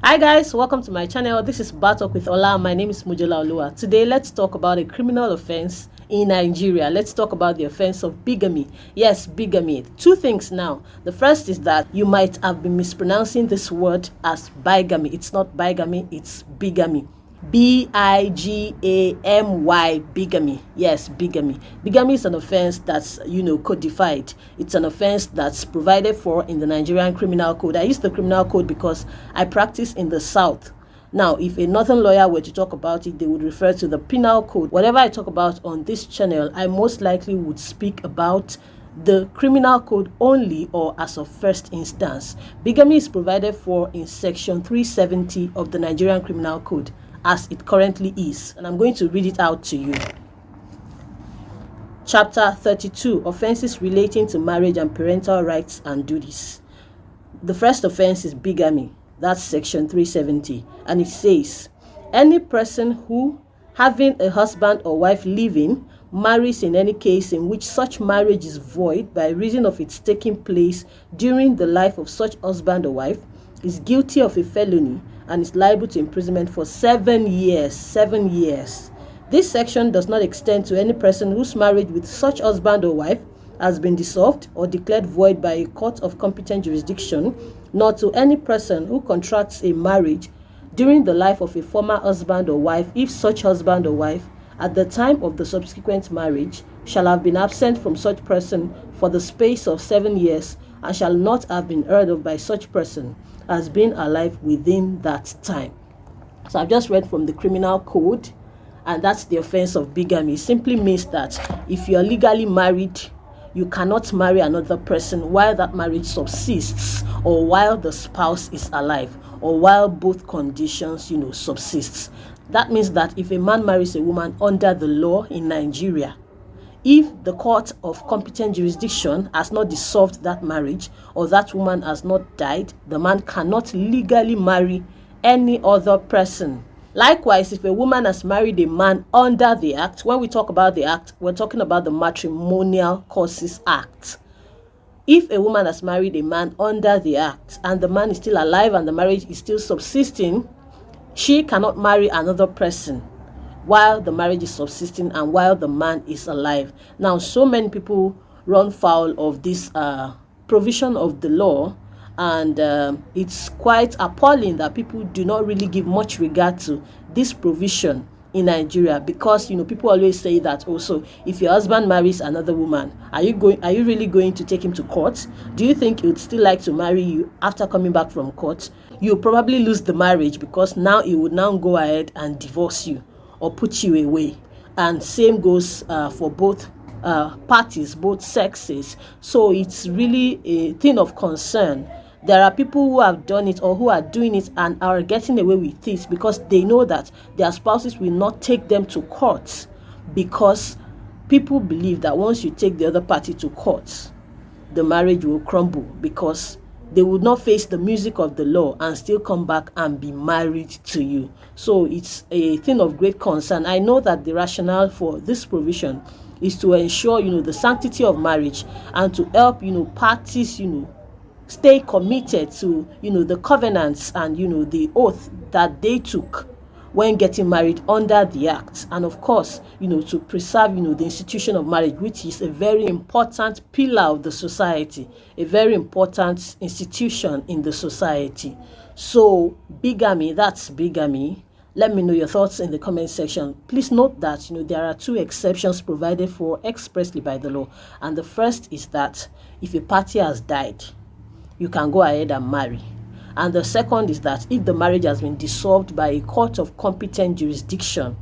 Hi guys, welcome to my channel. This is Batok with Ola. My name is Mujola Olua. Today let's talk about a criminal offense in Nigeria. Let's talk about the offense of bigamy. Yes, bigamy. Two things now. The first is that you might have been mispronouncing this word as bigamy. It's not bigamy, it's bigamy. Bigamy, bigamy. Yes, bigamy. Bigamy is an offense that's, codified. It's an offense that's provided for in the Nigerian Criminal Code. I use the Criminal Code because I practice in the South. Now, if a northern lawyer were to talk about it, they would refer to the Penal Code. Whatever I talk about on this channel, I most likely would speak about the Criminal Code only or as of first instance. Bigamy is provided for in Section 370 of the Nigerian Criminal Code, as it currently is, and I'm going to read it out to you. Chapter 32, Offenses Relating to Marriage and Parental Rights and Duties. The first offense is bigamy. That's Section 370, and it says, any person who, having a husband or wife living, marries in any case in which such marriage is void by reason of its taking place during the life of such husband or wife, is guilty of a felony and is liable to imprisonment for 7 years. 7 years. This section does not extend to any person whose marriage with such husband or wife has been dissolved or declared void by a court of competent jurisdiction, nor to any person who contracts a marriage during the life of a former husband or wife, if such husband or wife, at the time of the subsequent marriage, shall have been absent from such person for the space of 7 years, and shall not have been heard of by such person as being alive within that time. So I've just read from the Criminal Code, and that's the offense of bigamy. It simply means that if you are legally married, you cannot marry another person while that marriage subsists, or while the spouse is alive, or while both conditions, subsists. That means that if a man marries a woman under the law in Nigeria, if the court of competent jurisdiction has not dissolved that marriage, or that woman has not died, the man cannot legally marry any other person. Likewise, if a woman has married a man under the Act, when we talk about the Act, we're talking about the Matrimonial Causes Act. If a woman has married a man under the Act and the man is still alive and the marriage is still subsisting, she cannot marry another person while the marriage is subsisting and while the man is alive. Now, so many people run foul of this provision of the law, and it's quite appalling that people do not really give much regard to this provision in Nigeria, because people always say that also, if your husband marries another woman, are you really going to take him to court? Do you think he would still like to marry you after coming back from court? You'll probably lose the marriage, because now he would now go ahead and divorce you or put you away. And same goes for both parties, both sexes. So it's really a thing of concern. There are people who have done it or who are doing it and are getting away with it because they know that their spouses will not take them to court, because people believe that once you take the other party to court, the marriage will crumble, because they would not face the music of the law and still come back and be married to you. So it's a thing of great concern. I know that the rationale for this provision is to ensure, the sanctity of marriage, and to help, parties, stay committed to, the covenants and, the oath that they took when getting married under the Act. And of course, to preserve, the institution of marriage, which is a very important pillar of the society, a very important institution in the society. So bigamy, that's bigamy. Let me know your thoughts in the comment section. Please note that, there are 2 exceptions provided for expressly by the law. And the first is that if a party has died, you can go ahead and marry. And the second is that if the marriage has been dissolved by a court of competent jurisdiction,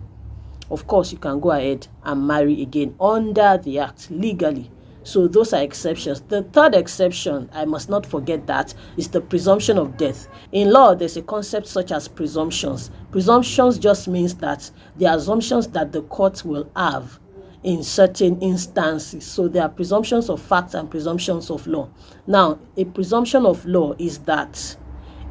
of course, you can go ahead and marry again under the Act legally. So those are exceptions. The third exception, I must not forget that, is the presumption of death. In law, there's a concept such as presumptions. Presumptions just means that the assumptions that the court will have in certain instances. So there are presumptions of fact and presumptions of law. Now, a presumption of law is that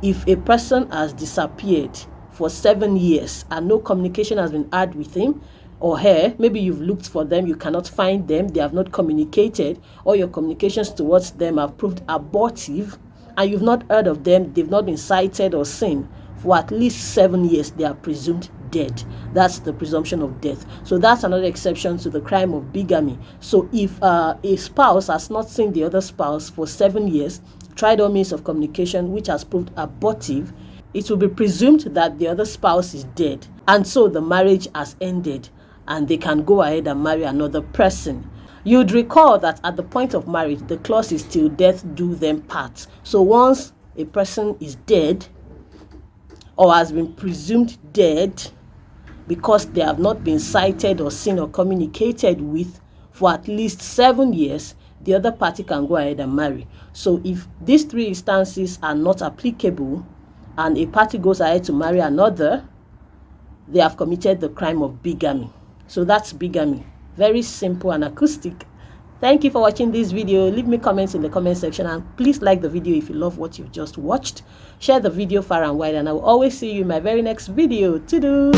if a person has disappeared for 7 years and no communication has been had with him or her, maybe you've looked for them, you cannot find them, they have not communicated, or your communications towards them have proved abortive, and you've not heard of them, they've not been cited or seen for at least 7 years, they are presumed dead. That's the presumption of death. So that's another exception to the crime of bigamy. So if a spouse has not seen the other spouse for 7 years, tried all means of communication which has proved abortive, it will be presumed that the other spouse is dead, and so the marriage has ended and they can go ahead and marry another person. You'd recall that at the point of marriage, the clause is till death do them part. So once a person is dead or has been presumed dead because they have not been sighted or seen or communicated with for at least 7 years, the other party can go ahead and marry. So if these 3 instances are not applicable and a party goes ahead to marry another, they have committed the crime of bigamy. So that's bigamy. Very simple and acoustic. Thank you for watching this video. Leave me comments in the comment section, and please like the video if you love what you've just watched. Share the video far and wide, and I will always see you in my very next video. Toodles!